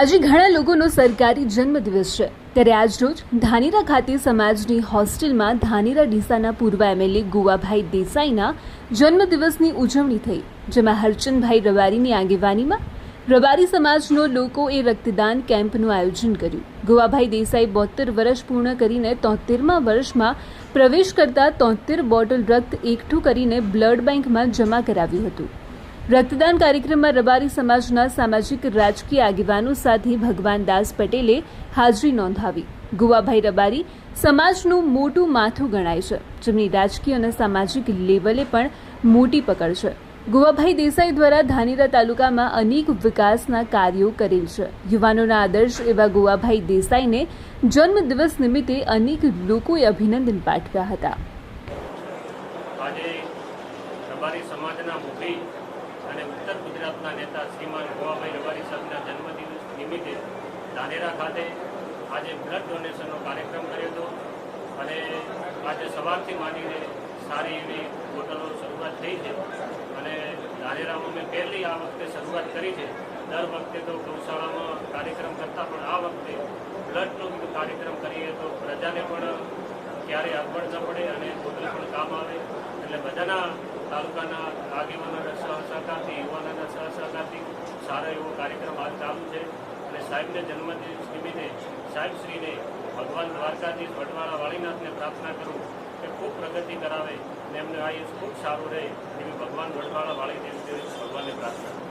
આજે ઘણા લોકોનો સરકારી જન્મદિવસ છે ત્યારે આજરોજ ધાનેરા ખાતે સમાજની હોસ્ટેલમાં ધાનેરા ડીસાના પૂર્વ એમએલએ ગુવાભાઈ દેસાઈના જન્મદિવસની ઉજવણી થઈ, જેમાં હરચંદભાઈ રબારીની આગેવાનીમાં રબારી સમાજનો લોકોએ રક્તદાન કેમ્પનું આયોજન કર્યું। ગુવાભાઈ દેસાઈ 72 વર્ષ પૂર્ણ કરીને 73મા વર્ષમાં પ્રવેશ કરતા 73 બોટલ રક્ત એકઠું કરીને બ્લડ બેંકમાં જમા કરાવ્યું હતું। રક્તદાન કાર્યક્રમમાં રબારી સમાજના સામાજિક રાજકીય આગેવાનો સાથે ભગવાનદાસ પટેલે હાજરી નોંધાવી। ગુવાભાઈ રબારી સમાજનું મોટું માથું ગણાય છે, જેમની રાજકીય અને સામાજિક લેવલે પણ મોટી પકડ છે। ગુવાભાઈ દેસાઈ દ્વારા ધાનેરા તાલુકામાં અનેક વિકાસના કાર્યો કરેલ છે। યુવાનોના આદર્શ એવા ગુવાભાઈ દેસાઈને જન્મદિવસ નિમિત્તે અનેક લોકોએ અભિનંદન પાઠવ્યા હતા। આજે રબારી સમાજના મુખી અને ઉત્તર ગુજરાતના નેતા શ્રીમાન ગુવાભાઈ રબારી સાહેબના જન્મદિવસ નિમિત્તે ધાનેરા ખાતે આજે બ્લડ ડોનેશનનો કાર્યક્રમ કર્યો હતો અને આજે સવારથી માંડીને સારી એવી બોટલો શરૂઆત થઈ છે અને ધાનેરામાં મેં પહેલી આ વખતે શરૂઆત કરી છે। દર વખતે તો ગૌશાળામાં કાર્યક્રમ કરતા પણ આ વખતે બ્લડનો કાર્યક્રમ કરીએ તો પ્રજાને પણ ક્યારેય અગવડ ન પડે અને બોટલ પણ કામ આવે, એટલે બધાના તાલુકાના આગેવાનોના સહસહકારથી યુવાનોના સહસહકારથી સારો એવો કાર્યક્રમ હાલ ચાલુ છે અને સાહેબને જન્મદિવસ નિમિત્તે સાહેબશ્રીને ભગવાન દ્વારકાધીશ વટવાળા વાળીનાથને પ્રાર્થના કરું કે ખૂબ પ્રગતિ કરાવે અને એમને આયુષ ખૂબ સારું રહે એવી ભગવાન વટવાળા વાળીદેવ ભગવાનને પ્રાર્થના કરું।